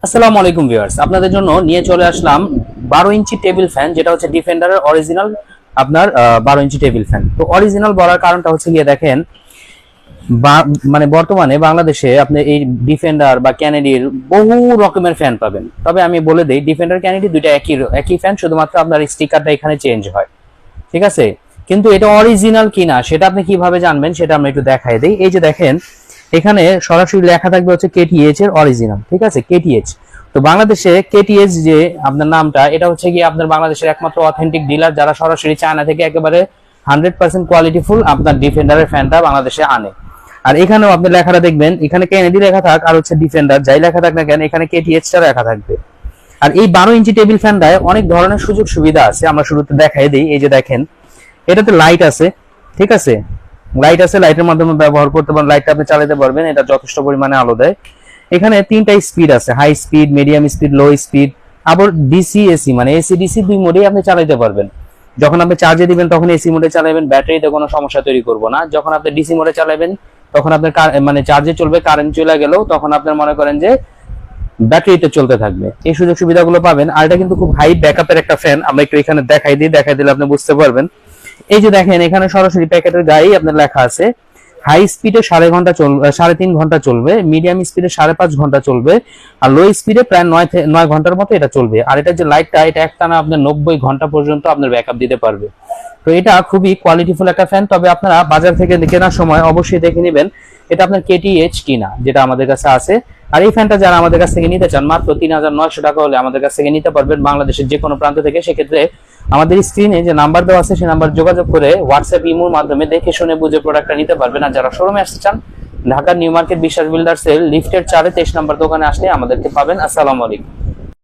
আসসালামু আলাইকুম ভিউয়ার্স, আপনাদের জন্য নিয়ে চলে আসলাম 12 ইঞ্চি টেবিল ফ্যান, যেটা হচ্ছে ডিফেন্ডারের অরিজিনাল আপনার 12 ইঞ্চি টেবিল ফ্যান। তো অরিজিনাল বলার কারণটা হচ্ছে গিয়ে দেখেন, মানে বর্তমানে বাংলাদেশে আপনি এই ডিফেন্ডার বা ক্যানেডির বহু রকমের ফ্যান পাবেন। তবে আমি বলে দিই, ডিফেন্ডার ক্যানেডি দুইটা একই ফ্যান, শুধুমাত্র আপনার স্টিকারটা এখানে চেঞ্জ হয়, ঠিক আছে? কিন্তু এটা অরিজিনাল কিনা সেটা আপনি কিভাবে জানবেন সেটা আমরা একটু দেখাই দিই। এই যে দেখেন, এখানে সরাসরি লেখা থাকবে হচ্ছে কেটিএইচ এর অরিজিনাল, ঠিক আছে? কেটিএইচ। তো বাংলাদেশে কেটিএইচ যে আপনার নামটা, এটা হচ্ছে কি আপনার বাংলাদেশের একমাত্র অথেন্টিক ডিলার, যারা সরাসরি চায়না থেকে একেবারে 100% কোয়ালিটিফুল আপনার ডিফেন্ডারের ফ্যানটা বাংলাদেশে আনে। আর এখানেও আপনি লেখাটা দেখবেন, এখানে কেনেডি লেখা থাক আর হচ্ছে ডিফেন্ডার যাই লেখা থাক না কেন, এখানে কেটিএইচ টা লেখা থাকবে। আর এই 12 ইঞ্চি টেবিল ফ্যানটায় অনেক ধরনের সুযোগ সুবিধা আছে, আমরা শুরুতে দেখাই দিই। এই যে দেখেন, এটাতে লাইট আছে, ঠিক আছে? লাইট আছে, লাইটের মাধ্যমে ব্যবহার করতে পারেন, লাইটটা আপনি চালাতে পারবেন, এটা যথেষ্ট পরিমাণে আলো দেয়। এখানে তিনটা স্পিড আছে, high speed, medium speed, low speed. আবার ডিসি এসি, মানে এসি ডিসি দুই মোডেই আপনি চালাতে পারবেন। যখন আপনি চার্জে দিবেন তখন এসি মোডে চালাবেন, ব্যাটারিতে কোনো সমস্যা তৈরি করবো না। যখন আপনি ডিসি মোডে চালাবেন তখন আপনার মানে চার্জে চলবে, কারেন্ট চলে গেলেও তখন আপনার মনে করেন যে ব্যাটারিতে চলতে থাকবে। এই সুযোগ সুবিধাগুলো পাবেন। আর এটা কিন্তু খুব হাই ব্যাকআপের একটা ফ্যান, আমরা একটু এখানে দেখাই দিলে আপনি বুঝতে পারবেন। এই যে দেখেন, এখানে সরাসরি প্যাকেটের গায়েই আপনার লেখা আছে হাই স্পিডে 3.5 ঘন্টা চলবে, মিডিয়াম স্পিডে 5.5 ঘন্টা চলবে, আর লো স্পিডে প্রায় 9 ঘন্টার মতো এটা চলবে। আর এটা যে লাইটটা, এটা একটানা আপনার 90 ঘন্টা পর্যন্ত আপনার ব্যাকআপ দিতে পারবে। তো এটা খুবই কোয়ালিটিফুল একটা ফ্যান। তবে আপনারা বাজার থেকে কেনার সময় অবশ্যই দেখে নেবেন এটা আপনার কেটিএইচ কিনা, যেটা আমাদের কাছে আছে। আর এই ফ্যানটা যারা আমাদের কাছ থেকে নিতে চান, মাত্র 3900 টাকা হলে আমাদের কাছ থেকে নিতে পারবেন বাংলাদেশের যে কোনো প্রান্ত থেকে। সেক্ষেত্রে আমাদের স্ক্রিনে যে নাম্বার দেওয়া আছে সেই নাম্বার যোগাযোগ করে হোয়াটসঅ্যাপ, ইমোর মাধ্যমে দেখে শুনে বুঝে প্রোডাক্টটা নিতে পারবেন। আর যারা শোরুমে আসতে চান, ঢাকার নিউ মার্কেট বিশ্বাস বিল্ডার্স এর লিফটের 4 23 নম্বর দোকানে আসলে আমাদেরকে পাবেন। আসসালামু আলাইকুম।